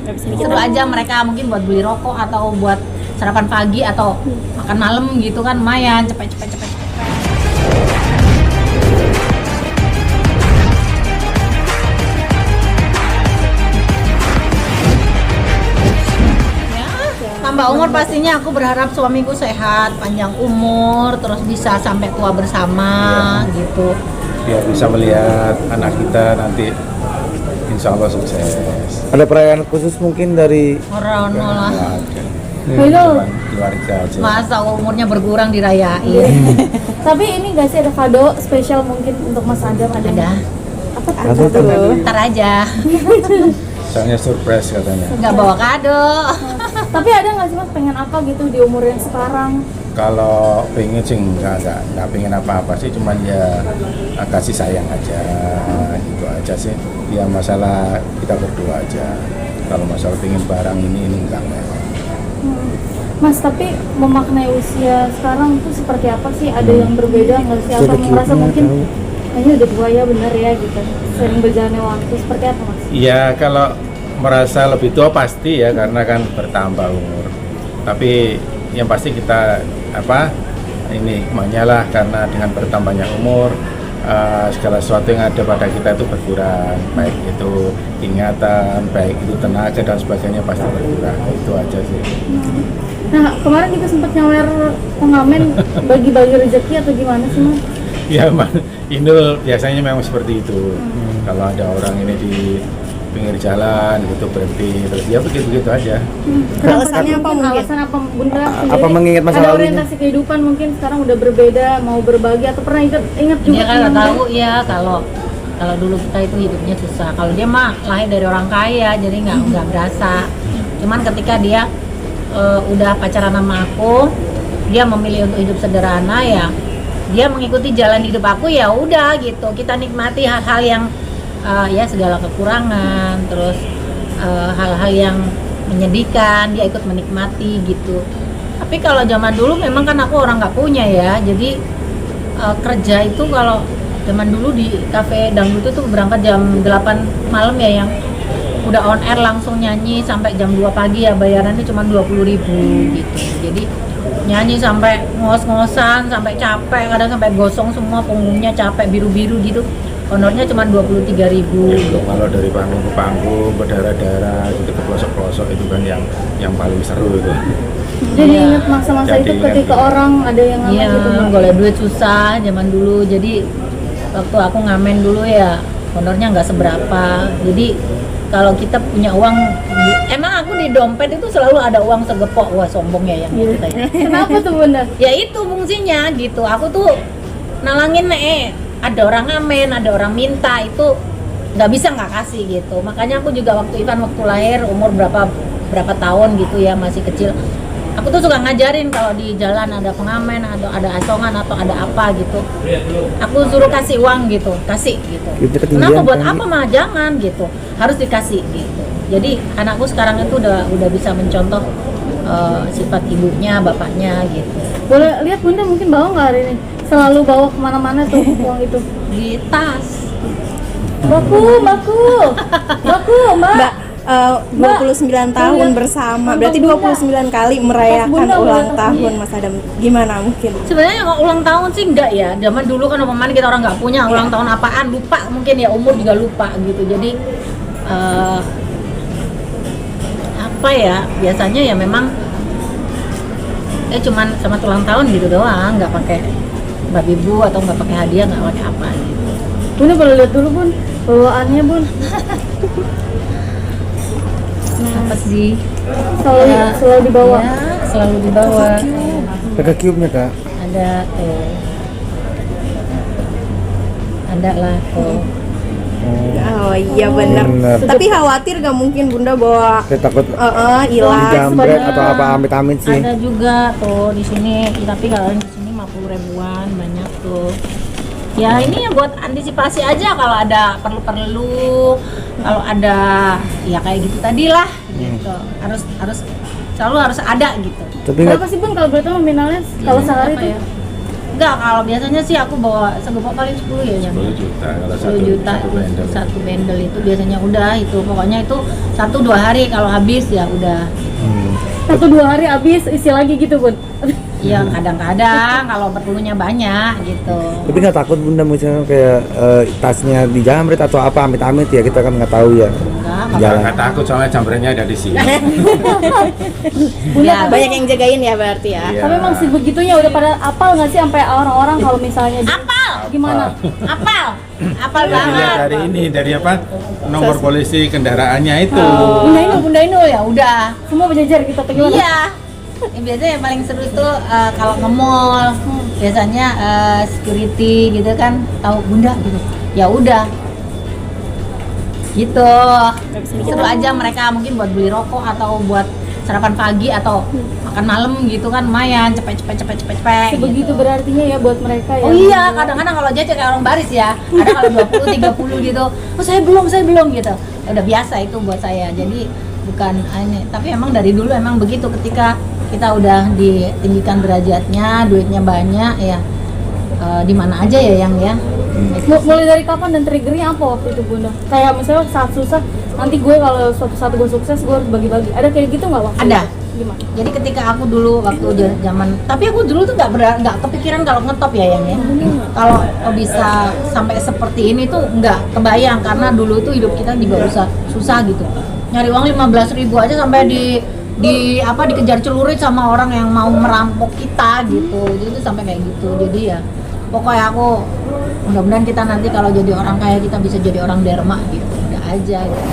Seru aja mereka mungkin buat beli rokok atau buat sarapan pagi atau makan malam gitu kan lumayan cepet. Tambah umur pastinya aku berharap suamiku sehat, panjang umur, terus bisa sampai tua bersama gitu. Biar bisa melihat anak kita nanti insya Allah sukses. Ada perayaan khusus mungkin dari Orang lah. Keluarga aja. Masa umurnya berkurang dirayain. Tapi ini nggak sih ada kado spesial mungkin untuk Mas Adam? Ada. Apa tuh? Ntar aja. Soalnya surprise katanya. Nggak bawa kado. Tapi ada nggak sih Mas pengen apa gitu di umur yang sekarang? Kalau pengen sih nggak pengen apa-apa sih, cuman ya kasih sayang aja, gitu aja sih. Ya masalah kita berdua aja. Kalau masalah pengen barang ini enggak. Mas, tapi memaknai usia sekarang itu seperti apa sih? Ada yang berbeda nggak sih? Atau merasa mungkin kayaknya udah tua ya bener ya gitu. Sering berjalannya waktu seperti apa Mas? Iya, kalau merasa lebih tua pasti ya, karena kan bertambah umur. Tapi yang pasti kita ini menyalah karena dengan bertambahnya umur segala sesuatu yang ada pada kita itu berkurang, baik itu ingatan, baik itu tenaga dan sebagainya pasti berkurang. Itu aja sih. Nah, kemarin kita sempat nyawer pengamen bagi-bagi rezeki atau gimana sih Mas? Ya, Indul biasanya memang seperti itu. Kalau ada orang ini di pinggir jalan gitu berhenti, terus dia begitu aja. Alasannya apa mungkin? Alasan apa Bunda sendiri? Apa mengingat masa ada lalunya? orientasi kehidupan mungkin sekarang udah berbeda, mau berbagi atau pernah ingat juga? Dia kan nggak tahu ya kalau dulu kita itu hidupnya susah. Kalau dia mah lahir dari orang kaya, jadi nggak berasa. Cuman ketika dia udah pacaran sama aku, dia memilih untuk hidup sederhana ya. Dia mengikuti jalan hidup aku ya udah gitu. Kita nikmati hal-hal yang ya segala kekurangan, terus hal-hal yang menyedihkan dia ikut menikmati gitu. Tapi kalau zaman dulu memang kan aku orang nggak punya ya, jadi kerja itu kalau zaman dulu di kafe dangdut itu berangkat jam 8 malam ya, yang udah on air langsung nyanyi sampai jam 2 pagi ya, bayarannya cuma 20.000 gitu. Jadi nyanyi sampai ngos-ngosan, sampai capek, kadang sampai gosong semua punggungnya, capek biru-biru gitu. Honornya cuma 23.000. Kalau dari panggung ke panggung, berdarah-darah gitu ke pelosok-pelosok itu kan yang paling seru itu. Jadi ingat masa-masa itu ketika orang ada yang ngamen gitu. Iya, golek duit susah zaman dulu. Jadi waktu aku ngamen dulu ya honornya nggak seberapa. Jadi kalau kita punya uang, emang aku di dompet itu selalu ada uang segepok. Wah sombong ya yang gitu tadi. Kenapa tuh Bunda? Ya itu fungsinya gitu. Aku tuh nalangin ada orang ngamen, ada orang minta, itu nggak bisa nggak kasih gitu. Makanya aku juga waktu lahir umur berapa tahun gitu ya, masih kecil, aku tuh suka ngajarin kalau di jalan ada pengamen, ada asongan atau ada apa gitu, aku suruh kasih uang gitu, kasih gitu. Kenapa buat apa mah, jangan gitu, harus dikasih gitu. Jadi anakku sekarang itu udah bisa mencontoh sifat ibunya, bapaknya gitu. Boleh lihat Bunda mungkin bawa nggak hari ini? Selalu bawa kemana-mana tuh uang itu? Di tas. Mbak. 29 tahun bersama, berarti 29 kali merayakan ulang tahun Mas Adam. Gimana mungkin? Sebenarnya kalau ulang tahun sih enggak ya. Zaman dulu kan umpamanya kita orang nggak punya ulang tahun apaan, lupa mungkin ya, umur juga lupa gitu. Jadi apa ya? Biasanya ya memang cuman sama ulang tahun gitu doang, nggak pakai babi bu atau nggak pakai hadiah, nggak pakai apa gitu. Bunda boleh lihat dulu Bun, bawaannya Bun. Apa sih? Selalu dibawa. Ya, selalu dibawa. Pakai cube-nya Kak. Ada tuh. Ada lah tuh. Oh iya benar. Tapi khawatir gak mungkin Bunda bawa Saya takut hilang. dijamret atau apa, amit-amit sih. Ada juga tuh di sini, tapi kalau di sini 50 ribuan banyak tuh. Ya ini buat antisipasi aja kalau ada perlu, kalau ada ya kayak gitu tadi lah gitu. Harus selalu harus ada gitu. Tapi Berapa sih Bun kalau boleh tahu nominalnya kalau sehari itu? Ya? Enggak, kalau biasanya sih aku bawa segepok paling 10 ya yang 10 juta kalau 10 juta satu bendel itu biasanya udah itu pokoknya itu 1-2 hari kalau habis ya udah. 1-2 hari habis isi lagi gitu Bun. Ya kadang-kadang kalau perlunya banyak gitu. Tapi nggak takut bunda misalnya kayak tasnya dijamret atau apa amit-amit ya, kita kan nggak tahu ya. Enggak, Jalan. nggak takut soalnya jamretnya ada di sini. ya, Banyak yang jagain ya berarti ya. Iya. Tapi emang sih begitunya udah pada apal nggak sih sampai orang-orang kalau misalnya apal, gimana? apal Dilihat banget. dari ini, dari apa? Nomor polisi kendaraannya itu. Bunda Inul ya udah. Semua berjajar gitu atau gimana? Iya. Biasanya yang paling seru tuh kalau nge-mall biasanya security gitu kan tahu Bunda gitu. Ya udah. Gitu. Seru aja mereka mungkin buat beli rokok atau buat sarapan pagi atau makan malam gitu kan lumayan cepet. Sebegitu berartinya ya buat mereka ya. Oh iya, kadang-kadang kalau jajan kayak orang baris ya. Ada kalau 20 30 gitu. Oh, saya belum gitu. Udah biasa itu buat saya. Jadi bukan ini, tapi emang dari dulu emang begitu ketika kita udah ditinggikan derajatnya, duitnya banyak ya. Di mana aja ya yang ya. Mulai dari kapan dan triggernya apa waktu itu Bunda? Kayak misalnya saat susah, nanti gue kalau suatu saat gue sukses gue harus bagi-bagi. Ada kayak gitu nggak waktu Ada. itu? Gimana? Jadi ketika aku dulu waktu zaman, tapi aku dulu tuh nggak kepikiran kalau ngetop ya yang ya. Kalau bisa sampai seperti ini tuh nggak kebayang karena dulu tuh hidup kita juga susah gitu. Nyari uang 15.000 aja sampai dikejar celurit sama orang yang mau merampok kita gitu. Jadi tuh sampai kayak gitu. Jadi ya pokoknya aku mudah-mudahan kita nanti kalau jadi orang kaya kita bisa jadi orang derma gitu. Udah aja gitu.